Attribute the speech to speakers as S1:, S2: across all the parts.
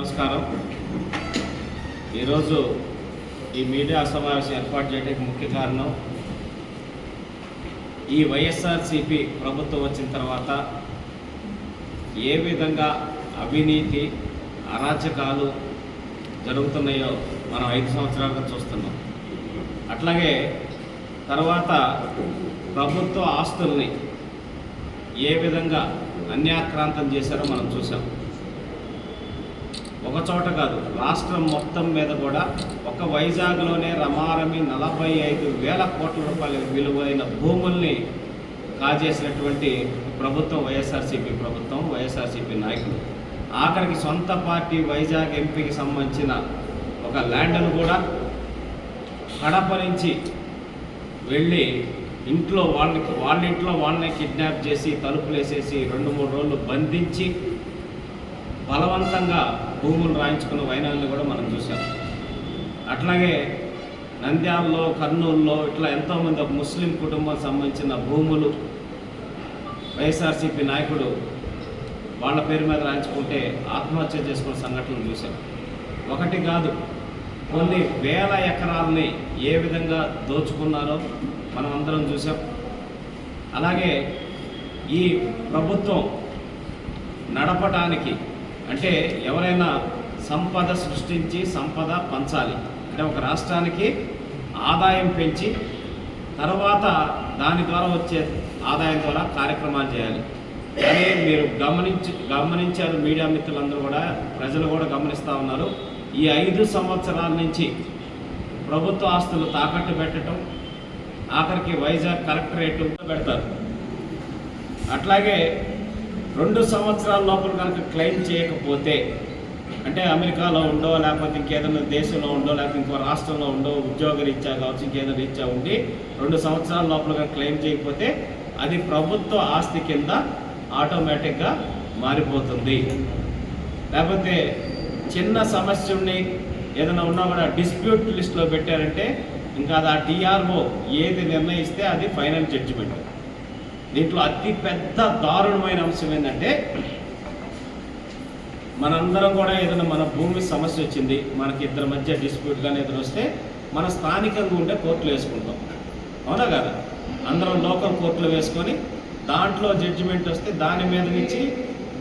S1: నమస్కారం. ఈరోజు ఈ మీడియా సమావేశం ఏర్పాటు చేయడానికి ముఖ్య కారణం ఈ వైఎస్ఆర్సీపీ ప్రభుత్వం వచ్చిన తర్వాత ఏ విధంగా అవినీతి అరాచకాలు జరుగుతున్నాయో మనం 5 సంవత్సరాలుగా చూస్తున్నాం. అట్లాగే తర్వాత ప్రభుత్వ ఆస్తుల్ని ఏ విధంగా అన్యాక్రాంతం చేశారో మనం చూసాం. ఒక చోట కాదు, రాష్ట్రం మొత్తం మీద కూడా ఒక వైజాగ్లోనే రమారమి 45,000 కోట్ల రూపాయల విలువైన భూముల్ని కాజేసినటువంటి ప్రభుత్వం వైఎస్ఆర్సీపీ ప్రభుత్వం, వైఎస్ఆర్సీపీ నాయకులు. ఆఖరికి సొంత పార్టీ వైజాగ్ ఎంపీకి సంబంధించిన ఒక ల్యాండ్ను కూడా కడప నుంచి వెళ్ళి ఇంట్లో వాళ్ళని కిడ్నాప్ చేసి తలుపులేసేసి 2-3 రోజులు బంధించి బలవంతంగా భూములు రాయించుకున్న వైనాలను కూడా మనం చూసాం. అట్లాగే నంద్యాలలో, కర్నూలులో ఇట్లా ఎంతోమంది ఒక ముస్లిం కుటుంబం సంబంధించిన భూములు వైఎస్ఆర్సీపీ నాయకుడు వాళ్ళ పేరు మీద రాయించుకుంటే ఆత్మహత్య చేసుకున్న సంఘటనలు చూసాం. ఒకటి కాదు, కొన్ని వేల ఎకరాలని ఏ విధంగా దోచుకున్నారో మనం అందరం చూసాం. అలాగే ఈ ప్రభుత్వం నడపడానికి అంటే ఎవరైనా సంపద సృష్టించి సంపద పంచాలి అంటే ఒక రాష్ట్రానికి ఆదాయం పెంచి తర్వాత దాని ద్వారా వచ్చే ఆదాయం ద్వారా కార్యక్రమాలు చేయాలి. కానీ మీరు గమనించారు, మీడియా మిత్రులందరూ కూడా, ప్రజలు కూడా గమనిస్తూ ఉన్నారు. ఈ 5 సంవత్సరాల నుంచి ప్రభుత్వ ఆస్తులు తాకట్టు పెట్టడం, ఆఖరికి వైజాగ్ కలెక్టరేట్ పెడతారు. అట్లాగే 2 సంవత్సరాల లోపల కనుక క్లెయిమ్ చేయకపోతే అంటే అమెరికాలో ఉండో లేకపోతే ఇంకేదైనా దేశంలో ఉండో లేకపోతే ఇంకో రాష్ట్రంలో ఉండో ఉద్యోగ రీత్యా కావచ్చు ఇంకేదైనా రీత్యా ఉండి 2 సంవత్సరాల లోపల కనుక క్లెయిమ్ చేయకపోతే అది ప్రభుత్వ ఆస్తి కింద ఆటోమేటిక్గా మారిపోతుంది. లేకపోతే చిన్న సమస్యని ఏదైనా ఉన్నా కూడా డిస్ప్యూట్ లిస్ట్లో పెట్టారంటే ఇంకా అది ఆ టీఆర్ఓ ఏది నిర్ణయిస్తే అది ఫైనల్ జడ్జిమెంట్. దీంట్లో అతి పెద్ద దారుణమైన అంశం ఏంటంటే మనందరం కూడా ఏదైనా మన భూమి సమస్య వచ్చింది, మనకి ఇద్దరి మధ్య డిస్ప్యూట్ కానీ ఏదైనా వస్తే మన స్థానికంగా ఉండే కోర్టులు వేసుకుంటాం, అవునా కదా? అందరం లోకల్ కోర్టులు వేసుకొని దాంట్లో జడ్జిమెంట్ వస్తే దాని మీద నుంచి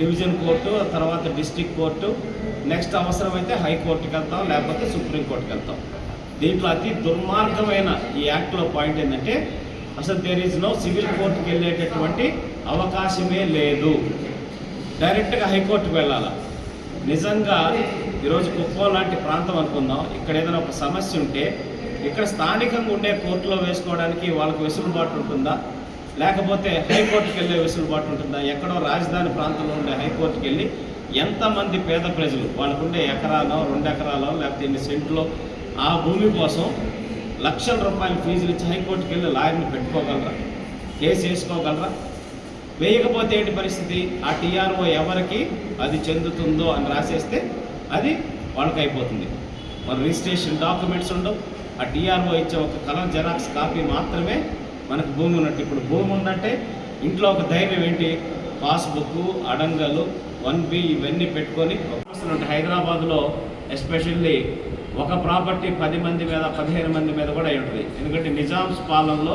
S1: డివిజన్ కోర్టు, తర్వాత డిస్ట్రిక్ట్ కోర్టు, నెక్స్ట్ అవసరమైతే హైకోర్టుకి వెళ్తాం, లేకపోతే సుప్రీంకోర్టుకి వెళ్తాం. దీంట్లో అతి దుర్మార్గమైన ఈ యాక్ట్లో పాయింట్ ఏంటంటే అసలు దేర్ ఈజ్ నో సివిల్ కోర్టుకి వెళ్ళేటటువంటి అవకాశమే లేదు. డైరెక్ట్గా హైకోర్టుకు వెళ్ళాలి. నిజంగా ఈరోజు కుప్పం లాంటి ప్రాంతం అనుకుందాం, ఇక్కడ ఏదైనా ఒక సమస్య ఉంటే ఇక్కడ స్థానికంగా ఉండే కోర్టులో వేసుకోవడానికి వాళ్ళకి వెసులుబాటు ఉంటుందా, లేకపోతే హైకోర్టుకి వెళ్ళే వెసులుబాటు ఉంటుందా? ఎక్కడో రాజధాని ప్రాంతంలో ఉండే హైకోర్టుకి వెళ్ళి ఎంతమంది పేద ప్రజలు వాళ్ళకుండే ఎకరాలో 2 ఎకరాలో లేకపోతే ఎన్ని సెంట్లో ఆ భూమి కోసం లక్షల రూపాయల ఫీజులు ఇచ్చి హైకోర్టుకి వెళ్ళి లాయర్ని పెట్టుకోగలరా? కేసు వేసుకోగలరా? వేయకపోతే ఏంటి పరిస్థితి? ఆ టీఆర్ఓ ఎవరికి అది చెందుతుందో అని రాసేస్తే అది వాళ్ళకి అయిపోతుంది. మన రిజిస్ట్రేషన్ డాక్యుమెంట్స్ ఉండవు. ఆ టీఆర్ఓ ఇచ్చే ఒక కలర్ జెరాక్స్ కాపీ మాత్రమే మనకు భూమి ఉన్నట్టు. ఇప్పుడు భూమి ఉందంటే ఇంట్లో ఒక ధైర్యం ఏంటి? పాస్బుక్, అడంగలు, 1B ఇవన్నీ పెట్టుకొని హైదరాబాద్లో ఎస్పెషల్లీ ఒక ప్రాపర్టీ 10 మంది మీద 15 మంది మీద కూడా అయి ఉంటుంది. ఎందుకంటే నిజామ్స్ పాలనలో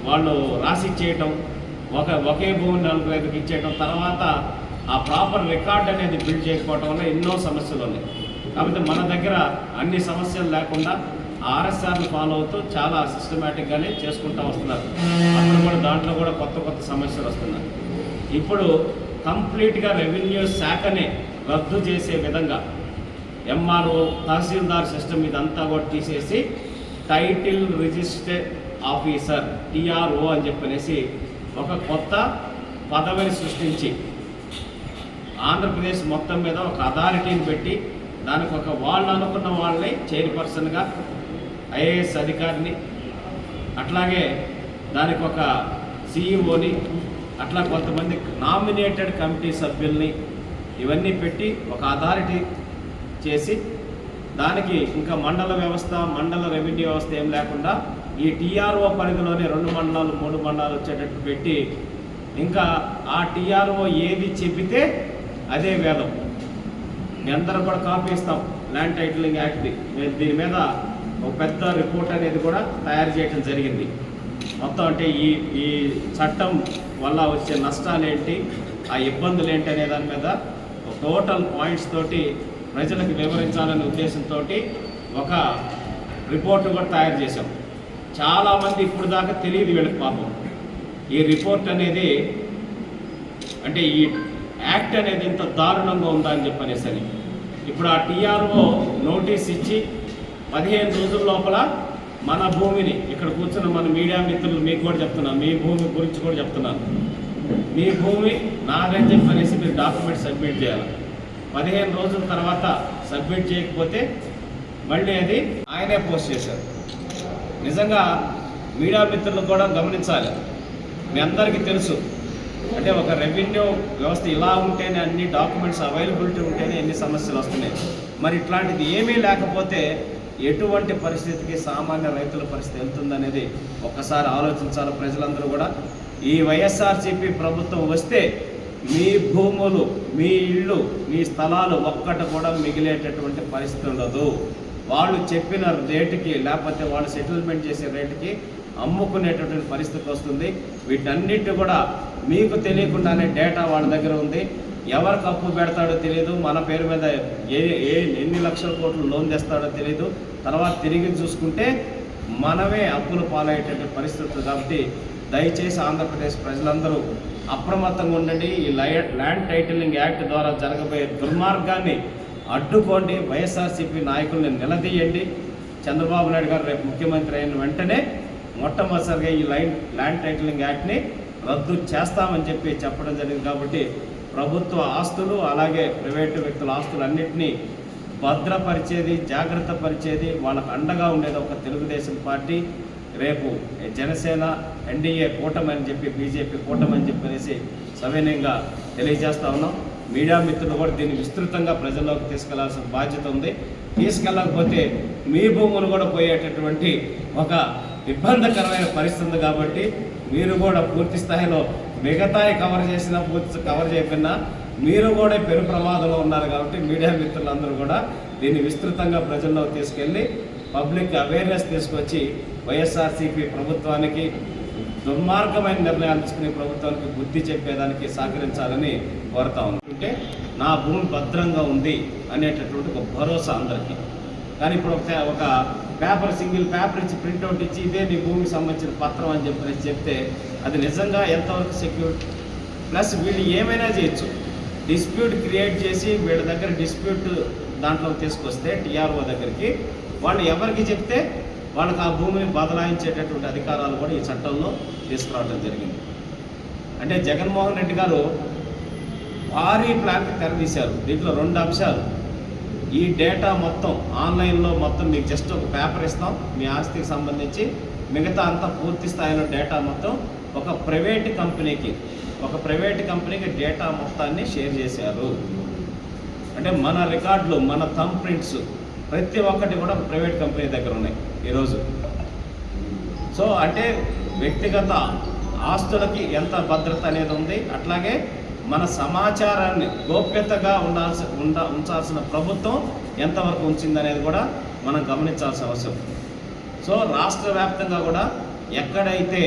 S1: వాళ్ళు రాసి ఇచ్చేయటం, ఒకే భూమి 4-5కి ఇచ్చేయటం, తర్వాత ఆ ప్రాపర్ రికార్డ్ అనేది బిల్డ్ చేయకపోవటం వల్ల ఎన్నో సమస్యలు ఉన్నాయి. కాబట్టి మన దగ్గర అన్ని సమస్యలు లేకుండా ఆర్ఎస్ఆర్ని ఫాలో అవుతూ చాలా సిస్టమేటిక్గానే చేసుకుంటూ వస్తున్నారు. అప్పుడు కూడా దాంట్లో కూడా కొత్త సమస్యలు వస్తున్నాయి. ఇప్పుడు కంప్లీట్గా రెవెన్యూ శాఖనే రద్దు చేసే విధంగా ఎంఆర్ఓ, తహసీల్దార్ సిస్టమ్ ఇదంతా కూడా తీసేసి టైటిల్ రిజిస్టర్ ఆఫీసర్ టీఆర్ఓ అని చెప్పనేసి ఒక కొత్త పదవిని సృష్టించి ఆంధ్రప్రదేశ్ మొత్తం మీద ఒక అథారిటీని పెట్టి దానికి ఒక వాళ్ళు అనుకున్న వాళ్ళని చైర్పర్సన్గా ఐఏఎస్ అధికారిని, అట్లాగే దానికి ఒక సిఇఓని, అట్లా కొంతమంది నామినేటెడ్ కమిటీ సభ్యుల్ని ఇవన్నీ పెట్టి ఒక అథారిటీ చేసి దానికి ఇంకా మండల వ్యవస్థ, మండల రెవెన్యూ వ్యవస్థ ఏం లేకుండా ఈ టీఆర్ఓ పరిధిలోనే 2 మండలాలు 3 మండలాలు వచ్చేటట్టు పెట్టి ఇంకా ఆ టీఆర్ఓ ఏది చెబితే అదే వేదం. మీ అందరూ కూడా కాపీ ఇస్తాం ల్యాండ్ టైటిలింగ్ యాక్ట్ది. నేను దీని మీద ఒక పెద్ద రిపోర్ట్ అనేది కూడా తయారు చేయడం జరిగింది. మొత్తం అంటే ఈ చట్టం వల్ల వచ్చే నష్టాలు ఏంటి, ఆ ఇబ్బందులు ఏంటి అనే దాని మీద టోటల్ పాయింట్స్ తోటి ప్రజలకు వివరించాలనే ఉద్దేశంతో ఒక రిపోర్ట్ కూడా తయారు చేశాం. చాలామంది ఇప్పుడు దాకా తెలియదు వీళ్ళకి పాపం ఈ రిపోర్ట్ అనేది, అంటే ఈ యాక్ట్ అనేది ఇంత దారుణంగా ఉందా అని చెప్పనేసరి. ఇప్పుడు ఆ టీఆర్ఓ నోటీస్ ఇచ్చి 15 రోజుల లోపల మన భూమిని, ఇక్కడ కూర్చున్న మన మీడియా మిత్రులు మీకు కూడా చెప్తున్నాను, మీ భూమి గురించి కూడా చెప్తున్నాను, మీ భూమి నాదని చెప్పనేసి మీరు డాక్యుమెంట్ సబ్మిట్ చేయాలి. 15 రోజుల తర్వాత సబ్మిట్ చేయకపోతే మళ్ళీ అది ఆయనే పోస్ట్ చేశారు. నిజంగా మీడియా మిత్రులు కూడా గమనించాలి. మీ అందరికీ తెలుసు, అంటే ఒక రెవెన్యూ వ్యవస్థ ఇలా ఉంటేనే అన్ని డాక్యుమెంట్స్ అవైలబిలిటీ ఉంటేనే ఎన్ని సమస్యలు వస్తున్నాయి. మరి ఇట్లాంటిది ఏమీ లేకపోతే ఎటువంటి పరిస్థితికి సామాన్య రైతుల పరిస్థితి వెళ్తుందనేది ఒక్కసారి ఆలోచించాలి ప్రజలందరూ కూడా. ఈ వైఎస్ఆర్సీపీ ప్రభుత్వం వస్తే మీ భూములు, మీ ఇళ్ళు, మీ స్థలాలు ఒక్కటి కూడా మిగిలేటటువంటి పరిస్థితి ఉండదు. వాళ్ళు చెప్పిన రేటుకి, లేకపోతే వాళ్ళు సెటిల్మెంట్ చేసే రేటుకి అమ్ముకునేటటువంటి పరిస్థితి వస్తుంది. వీటన్నిటి కూడా మీకు తెలియకుండానే డేటా వాళ్ళ దగ్గర ఉంది. ఎవరికి అప్పు పెడతాడో తెలియదు, మన పేరు మీద ఎన్ని లక్షల కోట్లు లోన్ తెస్తాడో తెలియదు. తర్వాత తిరిగి చూసుకుంటే మనమే అప్పులు పాలయ్యేటటువంటి పరిస్థితులు. కాబట్టి దయచేసి ఆంధ్రప్రదేశ్ ప్రజలందరూ అప్రమత్తంగా ఉండండి. ఈ ల్యాండ్ టైటిలింగ్ యాక్ట్ ద్వారా జరగబోయే దుర్మార్గాన్ని అడ్డుకోండి. వైఎస్ఆర్సీపీ నాయకుల్ని నిలదీయండి. చంద్రబాబు నాయుడు గారు రేపు ముఖ్యమంత్రి అయిన వెంటనే మొట్టమొదటిసారిగా ఈ ల్యాండ్ టైటిలింగ్ యాక్ట్ని రద్దు చేస్తామని చెప్పడం జరిగింది. కాబట్టి ప్రభుత్వ ఆస్తులు అలాగే ప్రైవేటు వ్యక్తుల ఆస్తులు అన్నింటినీ భద్రపరిచేది, జాగ్రత్త పరిచేది, వాళ్ళకు అండగా ఉండేది ఒక తెలుగుదేశం పార్టీ. రేపు జనసేన, ఎన్డీఏ కూటమి అని చెప్పి, బీజేపీ కూటమి అని చెప్పనేసి సవినయంగా తెలియజేస్తా ఉన్నాం. మీడియా మిత్రులు కూడా దీన్ని విస్తృతంగా ప్రజల్లోకి తీసుకెళ్లాల్సిన బాధ్యత ఉంది. తీసుకెళ్ళకపోతే మీ భూములు కూడా పోయేటటువంటి ఒక ఇబ్బందికరమైన పరిస్థితి ఉంది. కాబట్టి మీరు కూడా పూర్తి స్థాయిలో మిగతాయి కవర్ చేయకుండా మీరు కూడా పెను ప్రమాదంలో ఉన్నారు. కాబట్టి మీడియా మిత్రులందరూ కూడా దీన్ని విస్తృతంగా ప్రజల్లోకి తీసుకెళ్ళి పబ్లిక్ అవేర్నెస్ తీసుకొచ్చి వైఎస్ఆర్సీపీ ప్రభుత్వానికి, దుర్మార్గమైన నిర్ణయాలు తీసుకునే ప్రభుత్వానికి బుద్ధి చెప్పేదానికి సహకరించాలని కోరుతా ఉన్నాం. అంటే నా భూమి భద్రంగా ఉంది అనేటటువంటి ఒక భరోసా అందరికీ. కానీ ఇప్పుడు ఒక పేపర్, సింగిల్ పేపర్ ఇచ్చి ప్రింట్అవుట్ ఇచ్చి ఇదే నీ భూమికి సంబంధించిన పత్రం అని చెప్తే అది నిజంగా ఎంతవరకు సెక్యూర్? ప్లస్ వీళ్ళు ఏమైనా చేయొచ్చు, డిస్ప్యూట్ క్రియేట్ చేసి వీళ్ళ దగ్గర డిస్ప్యూట్ దాంట్లో తీసుకొస్తే టీఆర్ఓ దగ్గరికి, వాళ్ళు ఎవరికి చెప్తే వాళ్ళకి ఆ భూమిని బదలాయించేటటువంటి అధికారాలు కూడా ఈ చట్టంలో తీసుకురావడం జరిగింది. అంటే జగన్మోహన్ రెడ్డి గారు భారీ ప్లాన్కి తెరదీశారు. దీంట్లో 2 అంశాలు. ఈ డేటా మొత్తం ఆన్లైన్లో మొత్తం మీకు జస్ట్ ఒక పేపర్ ఇస్తాం మీ ఆస్తికి సంబంధించి, మిగతా అంతా పూర్తి స్థాయిలో డేటా మొత్తం ఒక ప్రైవేట్ కంపెనీకి డేటా మొత్తాన్ని షేర్ చేశారు. అంటే మన రికార్డులు, మన థంబ్ ప్రింట్స్ ప్రతి ఒక్కటి కూడా ప్రైవేట్ కంపెనీ దగ్గర ఉన్నాయి ఈరోజు. సో అంటే వ్యక్తిగత ఆస్తులకి ఎంత భద్రత అనేది ఉంది, అట్లాగే మన సమాచారాన్ని గోప్యతగా ఉంచాల్సిన ప్రభుత్వం ఎంతవరకు ఉంచిందనేది కూడా మనం గమనించాల్సిన అవసరం. సో రాష్ట్ర వ్యాప్తంగా కూడా ఎక్కడైతే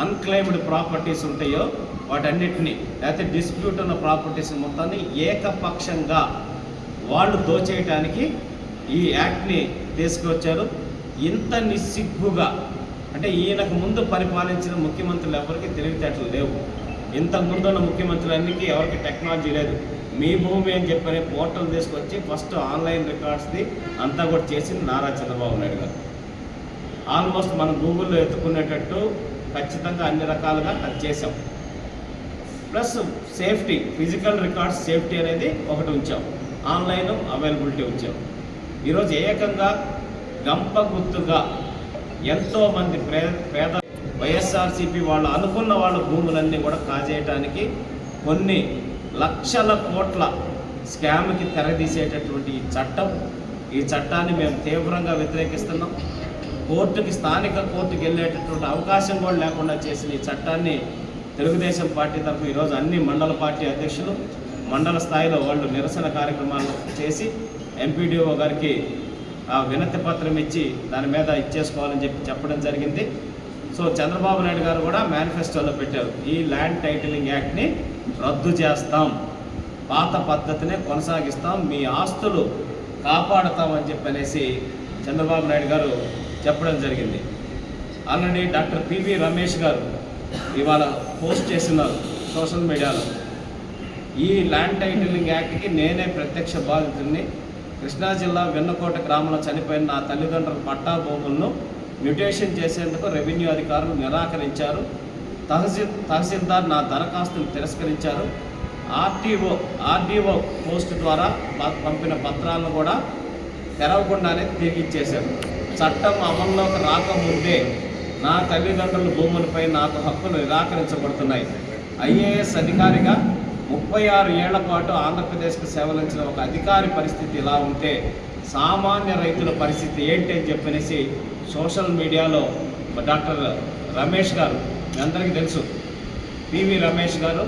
S1: అన్క్లెయిమ్డ్ ప్రాపర్టీస్ ఉంటాయో వాటన్నిటినీ, లేకపోతే డిస్ప్యూట్ ఉన్న ప్రాపర్టీస్ మొత్తాన్ని ఏకపక్షంగా వాళ్ళు దోచేయటానికి ఈ యాక్ట్ని తీసుకొచ్చారు. ఇంత నిస్సిగ్గుగా, అంటే ఈయనకు ముందు పరిపాలించిన ముఖ్యమంత్రులు ఎవరికి తెలివితేటలు లేవు. ఇంతకు ముందు ఉన్న ముఖ్యమంత్రులన్నిటికీ ఎవరికి టెక్నాలజీ లేదు. మీ భూమి అని చెప్పని పోర్టల్ తీసుకొచ్చి ఫస్ట్ ఆన్లైన్ రికార్డ్స్ది అంతా కూడా చేసింది నారా చంద్రబాబు నాయుడు గారు. ఆల్మోస్ట్ మనం గూగుల్లో ఎత్తుకునేటట్టు ఖచ్చితంగా అన్ని రకాలుగా అది చేసాం. Plus safety, physical records safety అనేది ఒకటి ఉంచాం, ఆన్లైన్ అవైలబిలిటీ ఉంచాం. ఈరోజు ఏకంగా గంప గుర్తుగా ఎంతోమంది పేద వైఎస్ఆర్సీపీ వాళ్ళు అనుకున్న వాళ్ళ భూములన్నీ కూడా కాజేయటానికి కొన్ని లక్షల కోట్ల స్కామ్కి తెరదీసేటటువంటి ఈ చట్టాన్ని మేము తీవ్రంగా వ్యతిరేకిస్తున్నాం. స్థానిక కోర్టుకి వెళ్ళేటటువంటి అవకాశం కూడా లేకుండా చేసిన ఈ చట్టాన్ని తెలుగుదేశం పార్టీ తరఫున ఈరోజు అన్ని మండల పార్టీ అధ్యక్షులు, మండల స్థాయిలో వాళ్ళు నిరసన కార్యక్రమాలు చేసి ఎంపీడీఓ గారికి ఆ వినతి పత్రం ఇచ్చి దాని మీద ఇచ్చేసుకోవాలని చెప్పడం జరిగింది. సో చంద్రబాబు నాయుడు గారు కూడా మేనిఫెస్టోలో పెట్టారు, ఈ ల్యాండ్ టైటిలింగ్ యాక్ట్ని రద్దు చేస్తాం, పాత పద్ధతినే కొనసాగిస్తాం, మీ ఆస్తులు కాపాడుతామని చెప్పనేసి చంద్రబాబు నాయుడు గారు చెప్పడం జరిగింది. ఆల్రెడీ డాక్టర్ పివి రమేష్ గారు ఇవాళ పోస్ట్ చేస్తున్నారు సోషల్ మీడియాలో, ఈ ల్యాండ్ టైటిలింగ్ యాక్ట్కి నేనే ప్రత్యక్ష బాధితుడిని, కృష్ణా జిల్లా వెన్నకోట గ్రామంలో చనిపోయిన నా తల్లిదండ్రుల పట్టా భూములను మ్యూటేషన్ చేసేందుకు రెవెన్యూ అధికారులు నిరాకరించారు, తహసీల్దార్ నా దరఖాస్తును తిరస్కరించారు, ఆర్డీఓ పోస్ట్ ద్వారా పంపిన పత్రాలను కూడా తెరవకుండానే తిరిగిచ్చేశారు. చట్టం అమల్లోకి రాకముందే నా తల్లిదండ్రుల భూములపై నాకు హక్కులు నిరాకరించబడుతున్నాయి. ఐఏఎస్ అధికారిగా 36 ఏళ్ల పాటు ఆంధ్రప్రదేశ్కు సేవలంచిన ఒక అధికారి పరిస్థితి ఇలా ఉంటే సామాన్య రైతుల పరిస్థితి ఏంటి అని చెప్పనేసి సోషల్ మీడియాలో డాక్టర్ రమేష్ గారు, మీ అందరికీ తెలుసు, పివి రమేష్ గారు